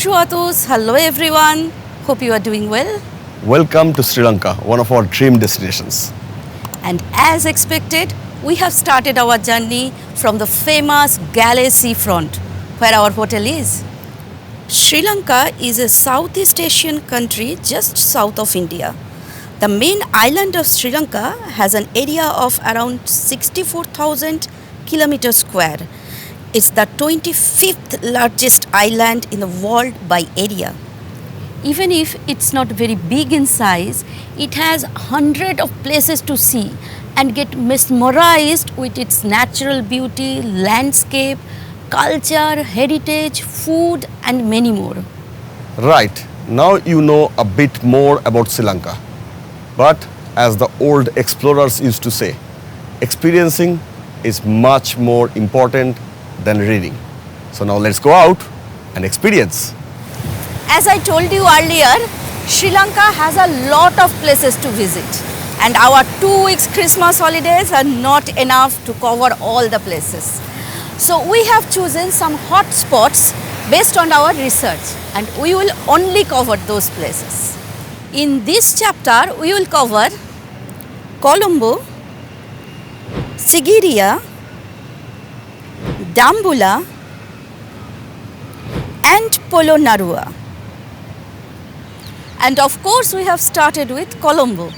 Bonjour à tous, hello everyone, hope you are doing well. Welcome to Sri Lanka, one of our dream destinations. And as expected, we have started our journey from the famous Gale seafront, where our hotel is. Sri Lanka is a Southeast Asian country just south of India. The main island of Sri Lanka has an area of around 64,000 kilometers square. It's the 25th largest island in the world by area. Even if it's not very big in size, it has hundreds of places to see and get mesmerized with its natural beauty, landscape, culture, heritage, food and many more. Right, now you know a bit more about Sri Lanka. But as the old explorers used to say, experiencing is much more important than reading. So now let's go out and experience. As I told you earlier, Sri Lanka has a lot of places to visit, and our 2 weeks Christmas holidays are not enough to cover all the places. So we have chosen some hot spots based on our research, and we will only cover those places. In this chapter, we will cover Colombo, Sigiriya, Dambulla and Polonnaruwa. And of course, we have started with Colombo.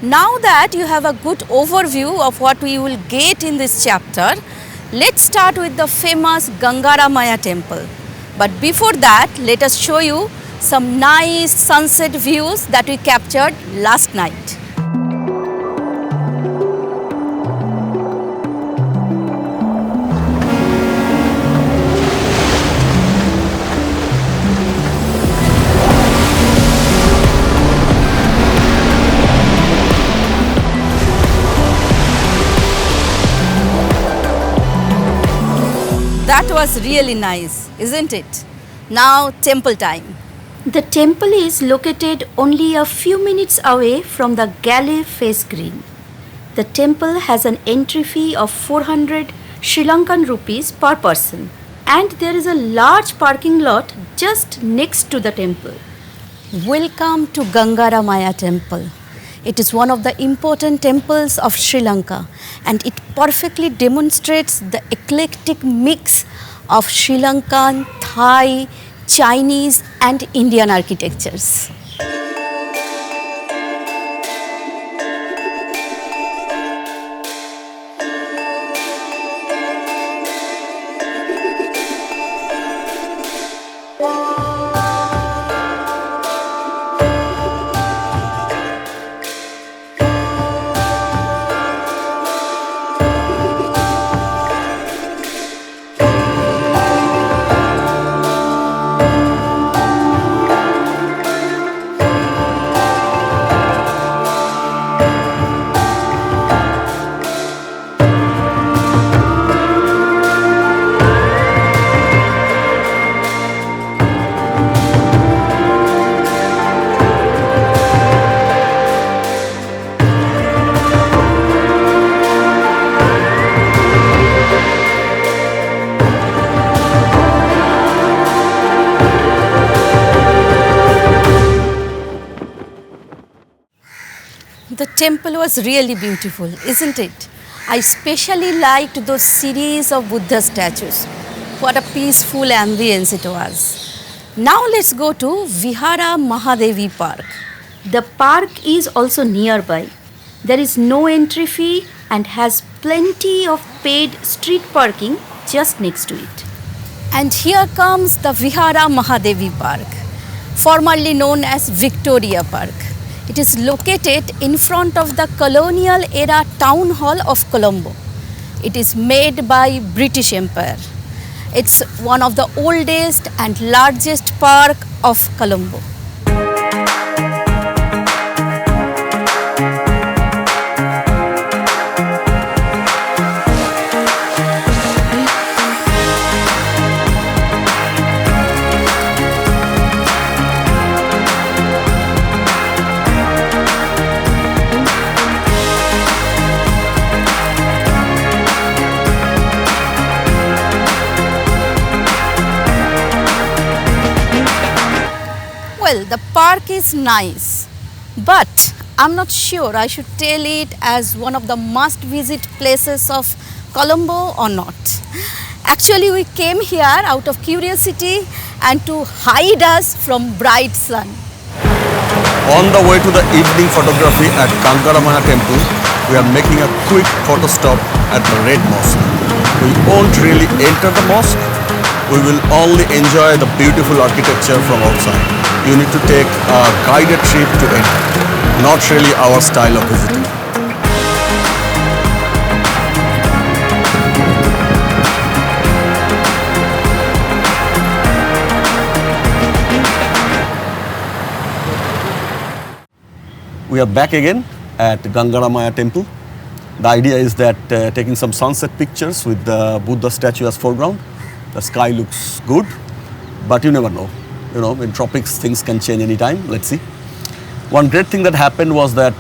Now that you have a good overview of what we will get in this chapter, let's start with the famous Gangaramaya temple. But before that, let us show you some nice sunset views that we captured last night. That was really nice, isn't it? Now, temple time. The temple is located only a few minutes away from the Gale face green. The temple has an entry fee of 400 Sri Lankan rupees per person, and there is a large parking lot just next to the temple. Welcome to Gangaramaya temple. It is one of the important temples of Sri Lanka, and it perfectly demonstrates the eclectic mix of Sri Lankan, Thai, Chinese and Indian architectures. The temple was really beautiful, isn't it? I especially liked those series of Buddha statues. What a peaceful ambience it was. Now let's go to Vihara Mahadevi Park. The park is also nearby. There is no entry fee and has plenty of paid street parking just next to it. And here comes the Vihara Mahadevi Park, formerly known as Victoria Park. It is located in front of the colonial era town hall of Colombo. It is made by British Empire. It's one of the oldest and largest park of Colombo. park is nice, but I'm not sure I should tell it as one of the must visit places of Colombo or not. Actually, we came here out of curiosity and to hide us from bright sun. On the way to the evening photography at Kankaramaya Temple, we are making a quick photo stop at the Red Mosque. We won't really enter the mosque, we will only enjoy the beautiful architecture from outside. You need to take a guided trip to enter, not really our style of visiting. We are back again at Gangaramaya Temple. The idea is that taking some sunset pictures with the Buddha statue as foreground. The sky looks good, but you never know. You know, in tropics things can change anytime. Let's see. One great thing that happened was that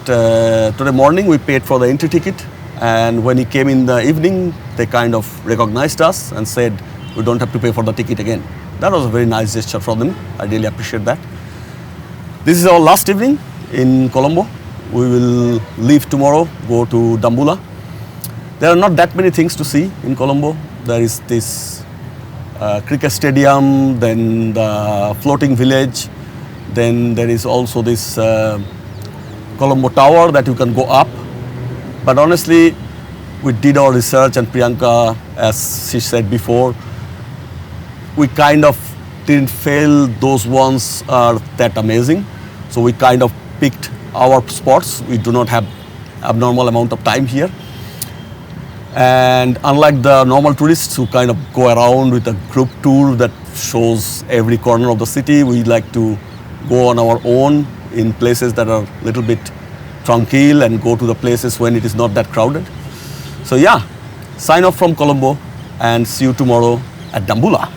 today morning we paid for the entry ticket, and when he came in the evening, they kind of recognized us and said we don't have to pay for the ticket again. That was a very nice gesture from them. I really appreciate that. This is our last evening in Colombo. We will leave tomorrow, go to Dambulla. There are not that many things to see in Colombo. There is this cricket stadium, then the floating village, then there is also this Colombo Tower that you can go up. But honestly, we did our research, and Priyanka, as she said before, we kind of didn't feel those ones are that amazing. So we kind of picked our spots. We do not have abnormal amount of time here. And unlike the normal tourists who kind of go around with a group tour that shows every corner of the city, we like to go on our own in places that are a little bit tranquil and go to the places when it is not that crowded. So yeah, sign off from Colombo and see you tomorrow at Dambulla.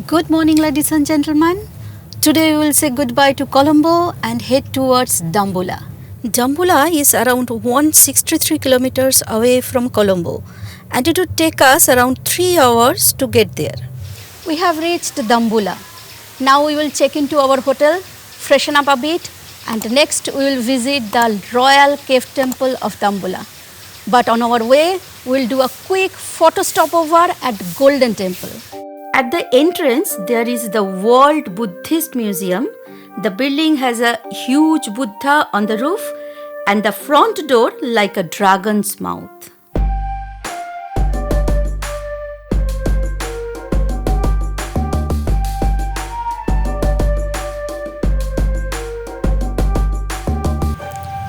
Good morning, ladies and gentlemen. Today we will say goodbye to Colombo and head towards Dambulla. Dambulla is around 163 kilometers away from Colombo, and it would take us around 3 hours to get there. We have reached Dambulla. Now we will check into our hotel, freshen up a bit, and next we will visit the Royal Cave Temple of Dambulla. But on our way, we will do a quick photo stopover at Golden Temple. At the entrance, there is the World Buddhist Museum. The building has a huge Buddha on the roof and the front door like a dragon's mouth.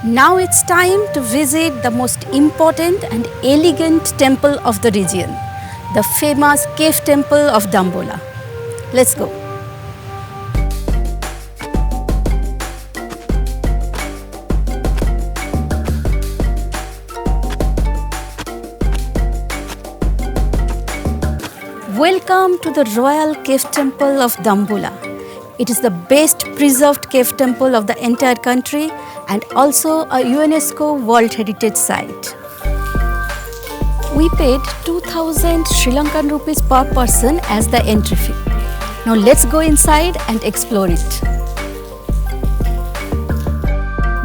Now it's time to visit the most important and elegant temple of the region, the famous Cave Temple of Dambulla. Let's go. Welcome to the Royal Cave Temple of Dambulla. It is the best preserved cave temple of the entire country and also a UNESCO World Heritage Site. We paid 2,000 Sri Lankan rupees per person as the entry fee. Now let's go inside and explore it.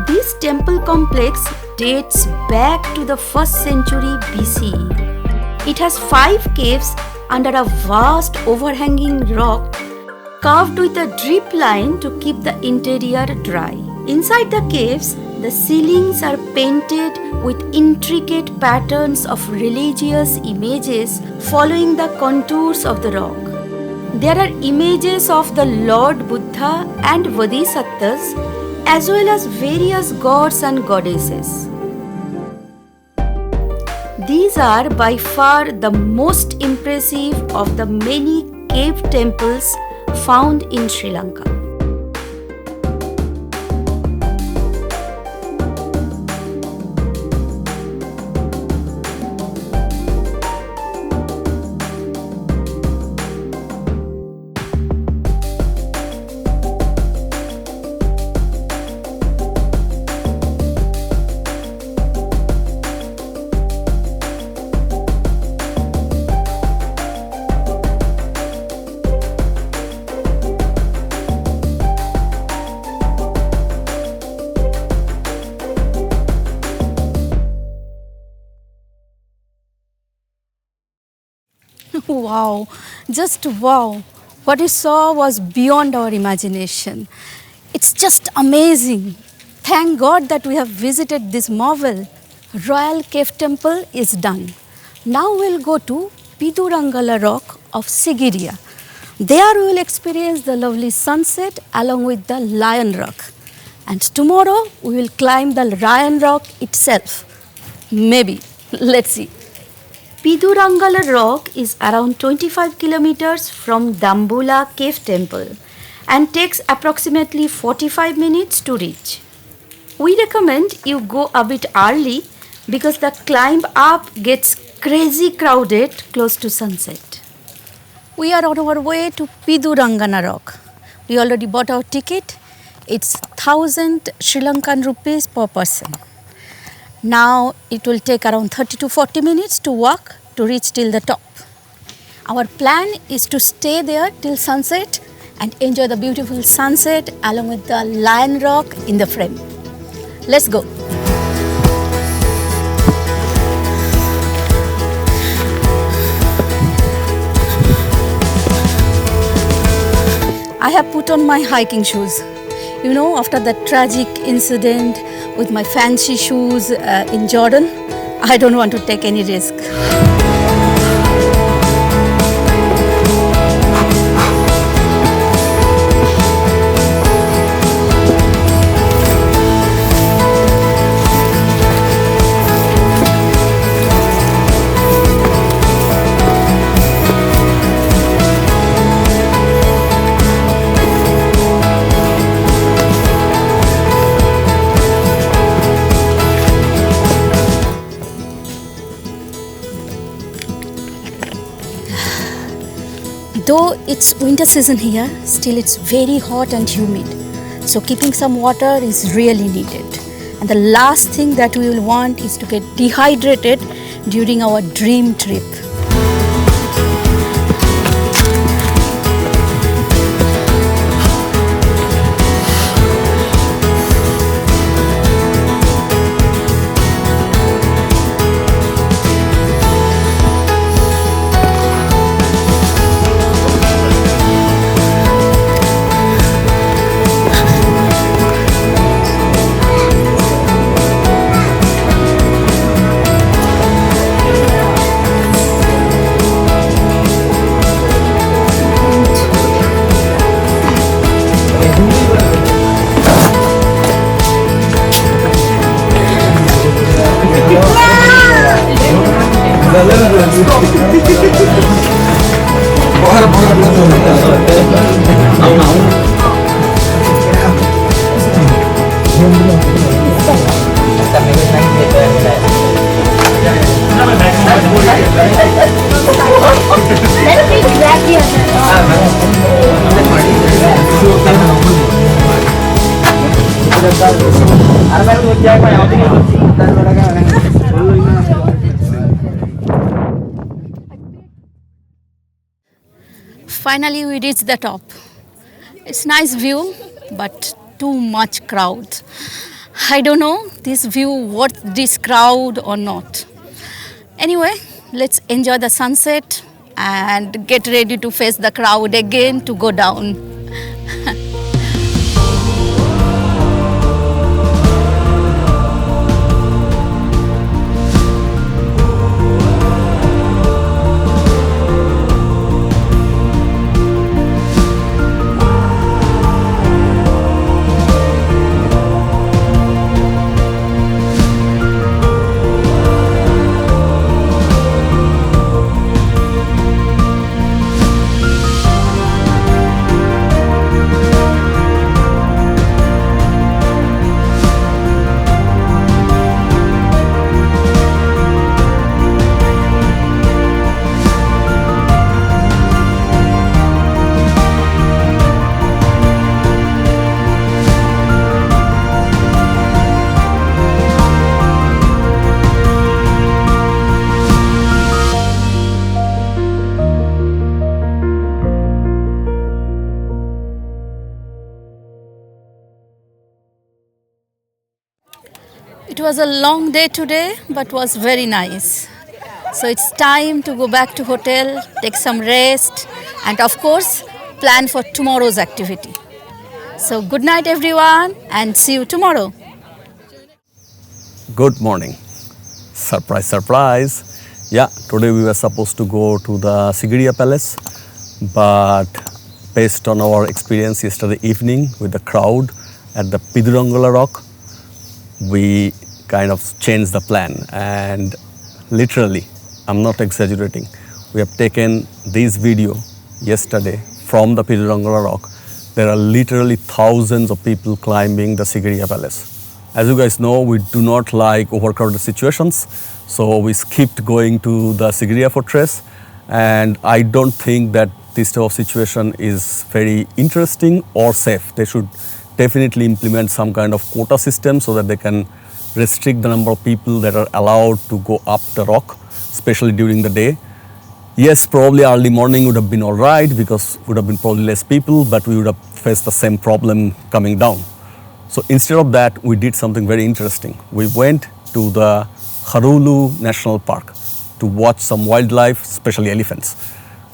This temple complex dates back to the 1st century BCE. It has 5 caves under a vast overhanging rock carved with a drip line to keep the interior dry. Inside the caves, the ceilings are painted with intricate patterns of religious images following the contours of the rock. There are images of the Lord Buddha and Bodhisattvas as well as various gods and goddesses. These are by far the most impressive of the many cave temples found in Sri Lanka. Wow, just wow. What we saw was beyond our imagination. It's just amazing. Thank God that we have visited this marvel. Royal Cave Temple is done. Now we'll go to Pidurangala Rock of Sigiriya. There we will experience the lovely sunset along with the Lion Rock. And tomorrow we will climb the Lion Rock itself. Maybe. Let's see. Pidurangala Rock is around 25 kilometers from Dambulla Cave Temple and takes approximately 45 minutes to reach. We recommend you go a bit early because the climb up gets crazy crowded close to sunset. We are on our way to Pidurangana Rock. We already bought our ticket. It's 1000 Sri Lankan rupees per person. Now it will take around 30 to 40 minutes to walk to reach till the top. Our plan is to stay there till sunset and enjoy the beautiful sunset along with the Lion Rock in the frame. Let's go. I have put on my hiking shoes. You know, after that tragic incident with my fancy shoes in Jordan, I don't want to take any risk. Though it's winter season here, still it's very hot and humid. So keeping some water is really needed. And the last thing that we will want is to get dehydrated during our dream trip. Finally, we reached the top. It's nice view, but too much crowd. I don't know this view worth this crowd or not. Anyway, let's enjoy the sunset and get ready to face the crowd again to go down. It was a long day today, but was very nice. So it's time to go back to hotel, take some rest, and of course, plan for tomorrow's activity. So good night, everyone, and see you tomorrow. Good morning. Surprise, surprise. Yeah, today we were supposed to go to the Sigiriya Palace, but based on our experience yesterday evening with the crowd at the Pidurangala Rock, we kind of changed the plan. And literally, I'm not exaggerating, we have taken this video yesterday from the Pidurangala Rock. There are literally thousands of people climbing the Sigiriya Palace. As you guys know, we do not like overcrowded situations, so we skipped going to the Sigiriya Fortress, and I don't think that this type of situation is very interesting or safe. They should definitely implement some kind of quota system so that they can restrict the number of people that are allowed to go up the rock, especially during the day. Yes, probably early morning would have been all right because would have been probably less people, but we would have faced the same problem coming down. So instead of that, we did something very interesting. We went to the Hurulu National Park to watch some wildlife, especially elephants.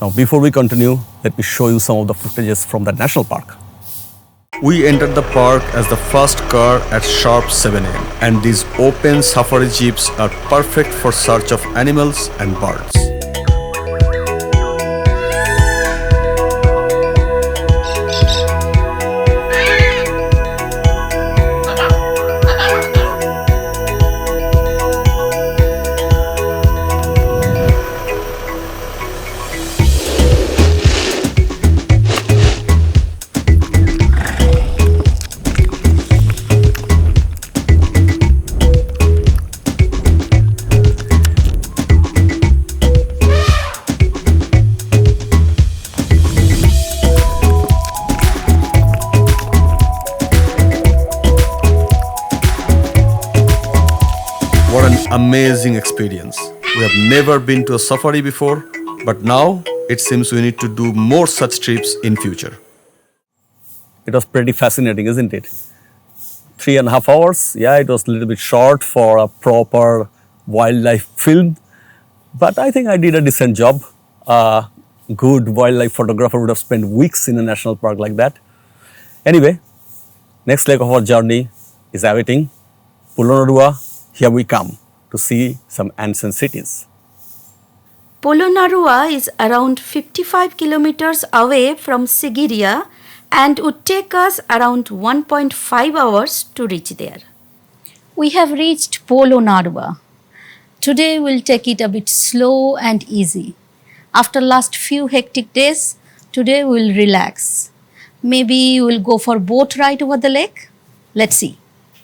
Now, before we continue, let me show you some of the footages from the national park. We entered the park as the first car at sharp 7 am, and these open safari jeeps are perfect for search of animals and birds. What an amazing experience. We have never been to a safari before, but now it seems we need to do more such trips in future. It was pretty fascinating, isn't it? 3.5 hours. Yeah, it was a little bit short for a proper wildlife film, but I think I did a decent job. A good wildlife photographer would have spent weeks in a national park like that. Anyway, next leg of our journey is awaiting. Polonnaruwa, here we come to see some ancient cities. Polonnaruwa is around 55 kilometers away from Sigiriya and would take us around 1.5 hours to reach there. We have reached Polonnaruwa. Today we'll take it a bit slow and easy. After last few hectic days, today we'll relax. Maybe we'll go for boat ride over the lake. Let's see.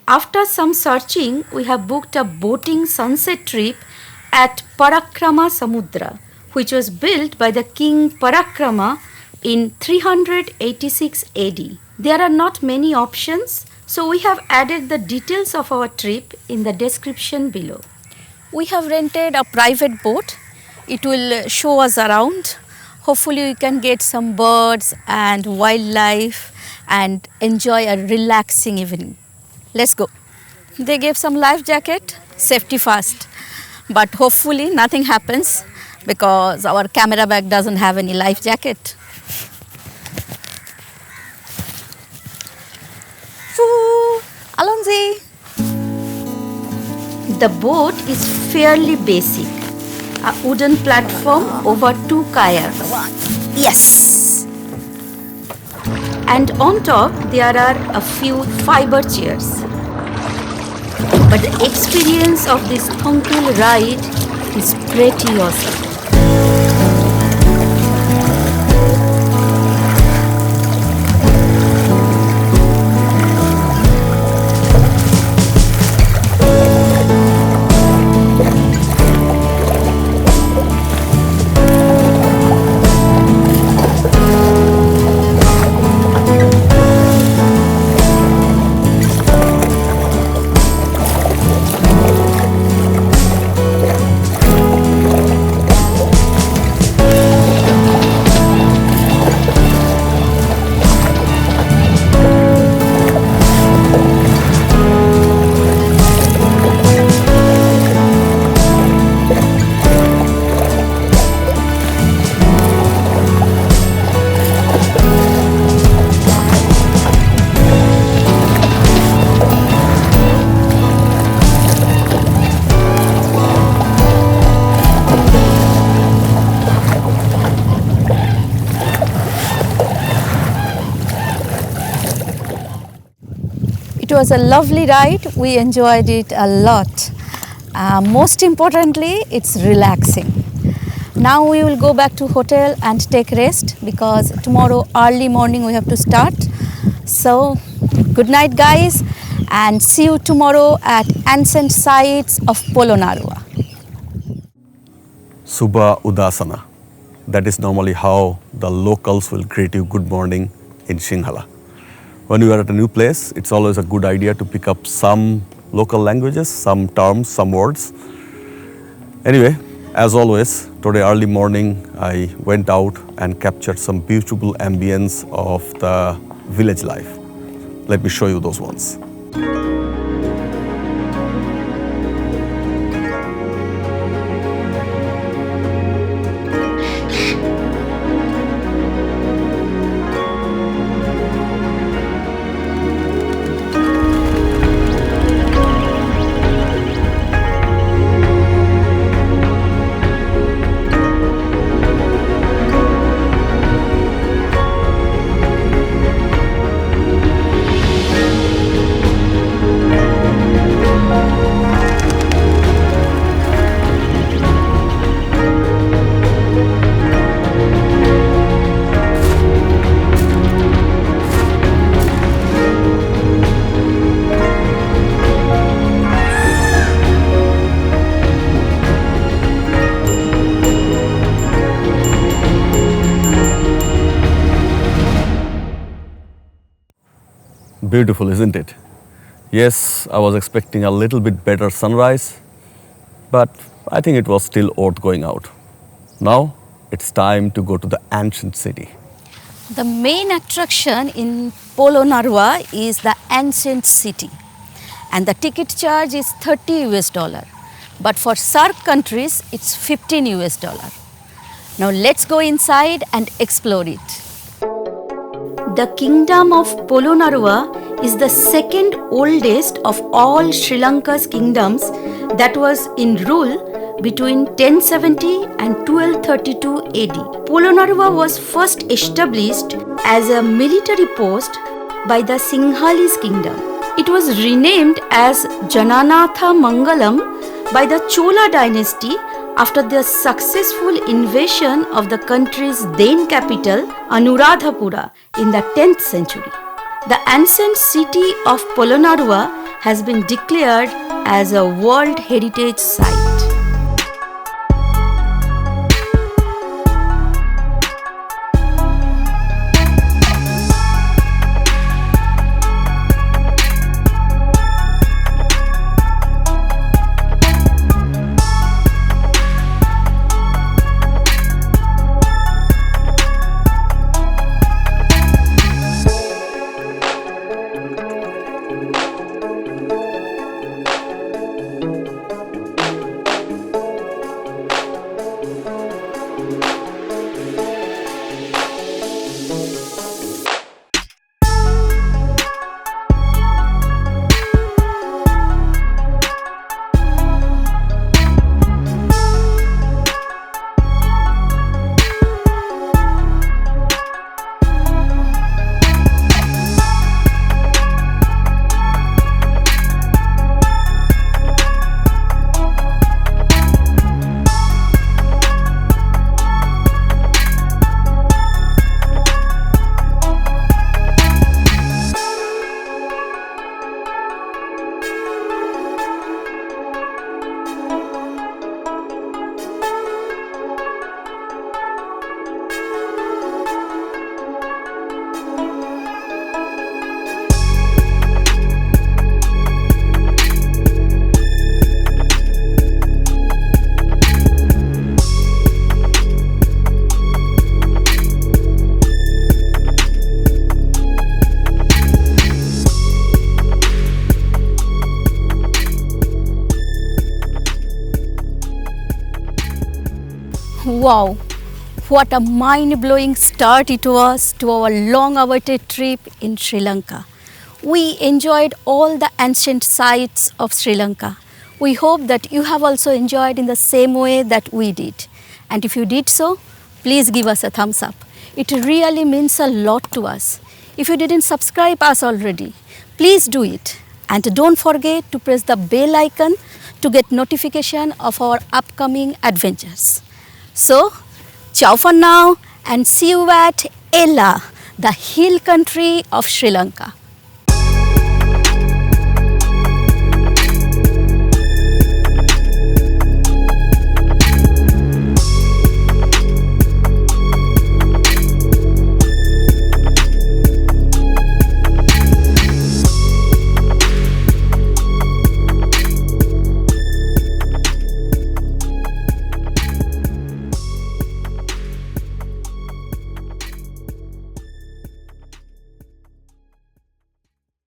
After some searching, we have booked a boating sunset trip at Parakrama Samudra, which was built by the King Parakrama in 386 AD. There are not many options, so we have added the details of our trip in the description below. We have rented a private boat. It will show us around. Hopefully we can get some birds and wildlife and enjoy a relaxing evening. Let's go. They gave some life jacket, safety first. But hopefully nothing happens because our camera bag doesn't have any life jacket. Woo! Alonzi! The boat is fairly basic. A wooden platform over 2 kayaks. Yes! And on top there are a few fiber chairs. But the experience of this Thongkil ride is pretty awesome. was a lovely ride. We enjoyed it a lot. Most importantly, it's relaxing. Now we will go back to hotel and take rest because tomorrow early morning we have to start. So good night guys, and see you tomorrow at ancient sites of Polonnaruwa. Subha Udasana. That is normally how the locals will greet you good morning in Sinhala. When you are at a new place, it's always a good idea to pick up some local languages, some terms, some words. Anyway, as always, today early morning I went out and captured some beautiful ambience of the village life. Let me show you those ones. Beautiful, isn't it? Yes, I was expecting a little bit better sunrise, but I think it was still worth going out. Now, it's time to go to the ancient city. The main attraction in Polonnaruwa is the ancient city, and the ticket charge is 30 US dollar. But for SAARC countries, it's 15 US dollar. Now let's go inside and explore it. The kingdom of Polonnaruwa is the second oldest of all Sri Lanka's kingdoms that was in rule between 1070 and 1232 AD. Polonnaruwa was first established as a military post by the Sinhalese kingdom. It was renamed as Jananatha Mangalam by the Chola dynasty after the successful invasion of the country's then capital Anuradhapura in the 10th century. The ancient city of Polonnaruwa has been declared as a World Heritage Site. Wow, what a mind-blowing start it was to our long-awaited trip in Sri Lanka. We enjoyed all the ancient sites of Sri Lanka. We hope that you have also enjoyed in the same way that we did. And if you did so, please give us a thumbs up. It really means a lot to us. If you didn't subscribe us already, please do it. And don't forget to press the bell icon to get notification of our upcoming adventures. So, ciao for now and see you at Ella, the hill country of Sri Lanka.